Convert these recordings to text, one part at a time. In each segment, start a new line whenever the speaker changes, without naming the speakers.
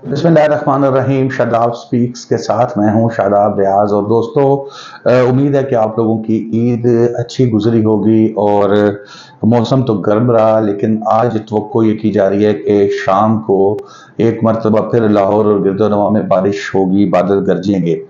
बिस्मिल्लाहिर्रहमानिर्रहीम। शादाब स्पीक्स के साथ मैं हूं शादाब रियाज। और दोस्तों, उम्मीद है कि आप लोगों की ईद अच्छी गुजरी होगी। और मौसम तो गर्म रहा, लेकिन आज तवक्को ये की जा रही है कि शाम को एक मरतबा फिर लाहौर और गिरदोनवा में बारिश होगी, बादल गरजेंगे,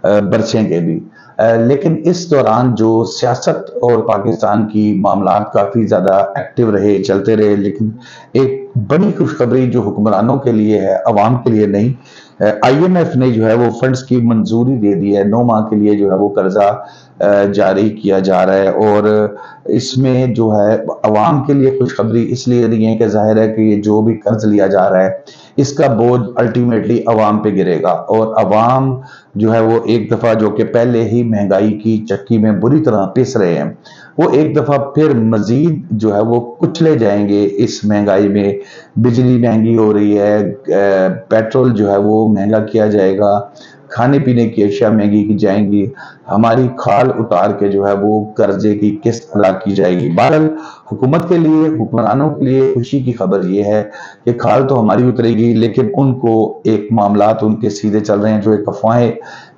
बरसेंगे भी। लेकिन इस दौरान जो सियासत और पाकिस्तान की मामलात काफ़ी ज़्यादा एक्टिव रहे, चलते रहे, लेकिन एक बड़ी खुशखबरी जो हुक्मरानों के लिए है, अवाम के लिए नहीं। IMF ने जो है वो फंड्स की मंजूरी दे दी है। 9 माह के लिए जो है वो कर्जा जारी किया जा रहा है। और इसमें जो है अवाम के लिए खुशखबरी इसलिए नहीं है कि जाहिर है कि ये जो भी कर्ज लिया जा रहा है, इसका बोझ अल्टीमेटली अवाम पे गिरेगा। और अवाम जो है वो एक दफा, जो कि पहले ही महंगाई की चक्की में बुरी तरह पिस रहे हैं, वो एक दफा फिर मजीद जो है वो कुचले जाएंगे इस महंगाई में। बिजली महंगी हो रही है, पेट्रोल जो है वो महंगा किया जाएगा, खाने पीने की अशिया महंगी की जाएंगी, हमारी खाल उतार के जो है वो कर्जे की किस्त अदा की जाएगी। बहरहाल हुकूमत के लिए, हुक्मरानों के लिए खुशी की खबर ये है कि खाल तो हमारी उतरेगी, लेकिन उनको एक मामलात उनके सीधे चल रहे हैं। जो एक अफवाहें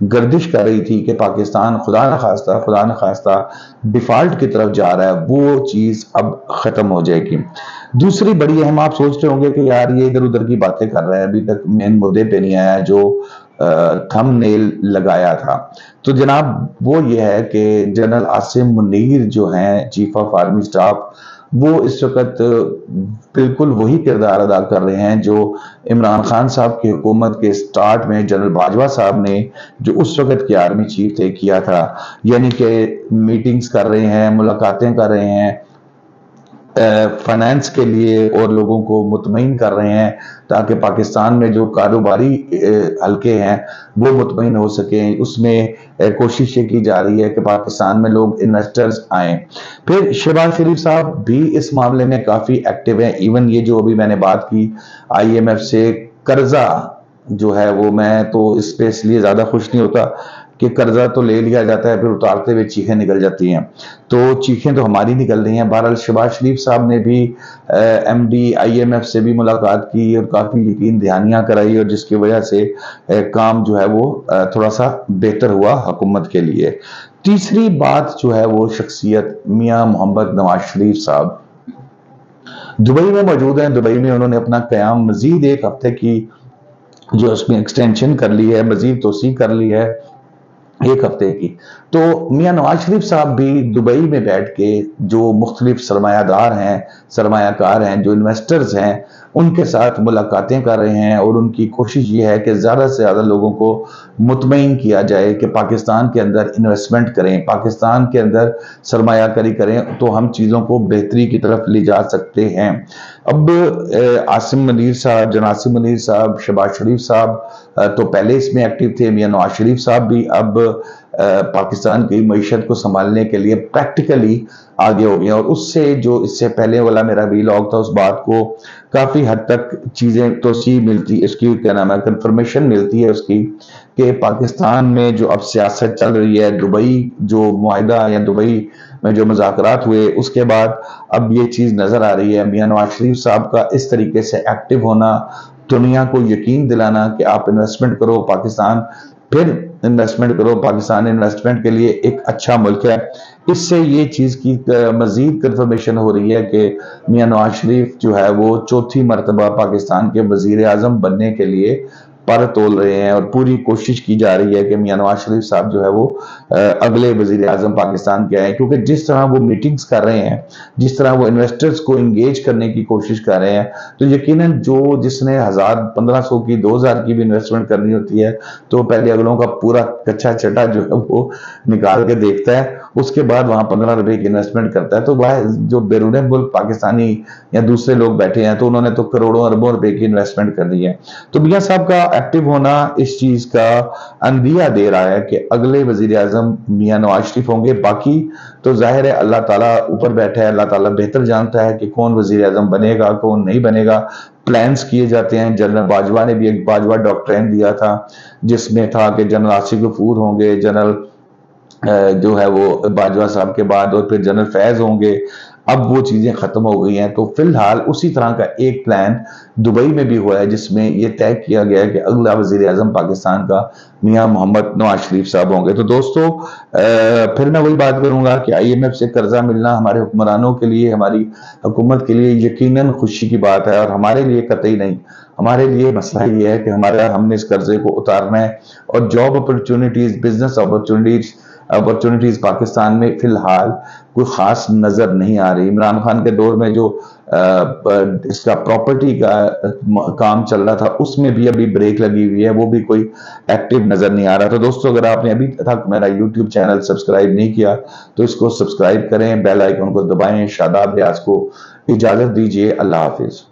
गर्दिश कर रही थी कि पाकिस्तान खुदा न खास्ता डिफॉल्ट की तरफ जा रहा है, वो चीज अब खत्म हो जाएगी। दूसरी बड़ी अहम, आप सोच रहे होंगे कि यार ये इधर उधर की बातें कर रहे हैं, अभी तक मेन मुद्दे पे नहीं आया जो थंबनेल लगाया था। तो जनाब वो ये है कि जनरल आसिम मुनीर जो हैं चीफ ऑफ आर्मी स्टाफ, वो इस वक्त बिल्कुल वही किरदार अदा कर रहे हैं जो इमरान खान साहब की हुकूमत के स्टार्ट में जनरल बाजवा साहब ने, जो उस वक्त के आर्मी चीफ थे, किया था। यानी कि मीटिंग्स कर रहे हैं, मुलाकातें कर रहे हैं फाइनेंस के लिए, और लोगों को मुतमईन कर रहे हैं ताकि पाकिस्तान में जो कारोबारी हल्के हैं वो मुतमईन हो सकें। उसमें कोशिशें की जा रही है कि पाकिस्तान में लोग इन्वेस्टर्स आए। फिर शहबाज शरीफ साहब भी इस मामले में काफ़ी एक्टिव हैं। इवन ये जो अभी मैंने बात की IMF से कर्जा जो है वो, मैं तो इस पे इसलिए ज़्यादा खुश नहीं होता कि कर्जा तो ले लिया जाता है, फिर उतारते हुए चीखें निकल जाती हैं। तो चीखें तो हमारी निकल रही हैं। बहरहाल शहबाज शरीफ साहब ने भी MD IMF से भी मुलाकात की और काफ़ी यकीन दहानियाँ कराई, और जिसकी वजह से काम जो है वो थोड़ा सा बेहतर हुआ हुकूमत के लिए। तीसरी बात जो है वो शख्सियत मियाँ मोहम्मद नवाज शरीफ साहब दुबई में मौजूद हैं। दुबई में उन्होंने अपना क़याम मजीद एक हफ्ते की जो उसमें एक्सटेंशन कर ली है, मजीद तोसी कर ली है एक हफ्ते की। तो मियाँ नवाज शरीफ साहब भी दुबई में बैठ के जो मुख्तलिफ सरमायादार हैं, सरमायाकार हैं, जो इन्वेस्टर्स हैं, उनके साथ मुलाकातें कर रहे हैं। और उनकी कोशिश ये है कि ज़्यादा से ज़्यादा लोगों को मुतमईन किया जाए कि पाकिस्तान के अंदर इन्वेस्टमेंट करें, पाकिस्तान के अंदर सरमायाकारी करें, तो हम चीज़ों को बेहतरी की तरफ ले जा सकते हैं। अब आसिम मुनीर साहब, जनासिम मुनीर साहब, शहबाज शरीफ साहब तो पहले इसमें एक्टिव थे। मियाँ नवाज शरीफ साहब भी अब पाकिस्तान की मईशत को संभालने के लिए प्रैक्टिकली आगे हो गए। और उससे जो इससे पहले वाला मेरा वीलॉग था, उस बात को काफ़ी हद तक चीज़ें तोसी मिलती, इसकी क्या नाम है, कंफर्मेशन मिलती है उसकी, कि पाकिस्तान में जो अब सियासत चल रही है, दुबई जो मुआहिदा या दुबई में जो मुज़ाकरात हुए, उसके बाद अब ये चीज़ नज़र आ रही है। मियाँ नवाज शरीफ साहब का इस तरीके से एक्टिव होना, दुनिया को यकीन दिलाना कि आप इन्वेस्टमेंट करो पाकिस्तान, फिर इन्वेस्टमेंट करो, पाकिस्तान इन्वेस्टमेंट के लिए एक अच्छा मुल्क है। इससे ये चीज़ की मजीद कंफर्मेशन हो रही है कि मियाँ नवाज शरीफ जो है वो चौथी मरतबा पाकिस्तान के वजीर आज़म बनने के लिए पर तोल रहे हैं। और पूरी कोशिश की जा रही है कि मियाँ नवाज शरीफ साहब जो है वो अगले वजीर आज़म पाकिस्तान के आए, क्योंकि जिस तरह वो मीटिंग्स कर रहे हैं, जिस तरह वो इन्वेस्टर्स को इंगेज करने की कोशिश कर रहे हैं, तो यकीनन जो जिसने 1000, 1500 की, 2000 की भी इन्वेस्टमेंट करनी होती है, तो पहले अगलों का पूरा कच्चा चटा जो है वो निकाल के देखता है, उसके बाद वहां 15 रुपए की इन्वेस्टमेंट करता है। तो वह जो बैरून मुल्क पाकिस्तानी या दूसरे लोग बैठे हैं, तो उन्होंने तो करोड़ों अरबों रुपए की इन्वेस्टमेंट कर दी है। तो मियाँ साहब का एक्टिव होना इस चीज का अंदिया दे रहा है कि अगले वजीर आजम मियाँ नवाज शरीफ होंगे। बाकी तो जाहिर है अल्लाह ताला ऊपर बैठा है, अल्लाह ताला बेहतर जानता है कि कौन वजीर आजम बनेगा, कौन नहीं बनेगा। प्लान्स किए जाते हैं। जनरल बाजवा ने भी एक बाजवा डॉक्ट्रिन दिया था, जिसमें था कि जनरल आसिफ गफूर होंगे, जनरल जो है वो बाजवा साहब के बाद, और फिर जनरल फैज होंगे। اب وہ چیزیں ختم ہو گئی ہیں۔ تو فی الحال اسی طرح کا ایک پلان دبئی میں بھی ہوا ہے، جس میں یہ طے کیا گیا ہے کہ اگلا وزیر اعظم پاکستان کا میاں محمد نواز شریف صاحب ہوں گے۔ تو دوستو پھر میں وہی بات کروں گا کہ IMF سے قرضہ ملنا ہمارے حکمرانوں کے لیے، ہماری حکومت کے لیے یقیناً خوشی کی بات ہے، اور ہمارے لیے قطعی نہیں۔ ہمارے لیے مسئلہ یہ ہے کہ ہم نے اس قرضے کو اتارنا ہے، اور job opportunities, business opportunities Pakistan میں فی الحال کوئی خاص نظر نہیں آ رہی۔ عمران خان کے دور میں جو اس کا پراپرٹی کا کام چل رہا تھا، اس میں بھی ابھی بریک لگی ہوئی ہے، وہ بھی کوئی ایکٹیو نظر نہیں آ رہا۔ تو دوستو اگر آپ نے ابھی تک میرا YouTube چینل سبسکرائب نہیں کیا تو اس کو سبسکرائب کریں، بیل آئیکن کو دبائیں۔ شاداب ریاض کو اجازت دیجیے، اللہ حافظ۔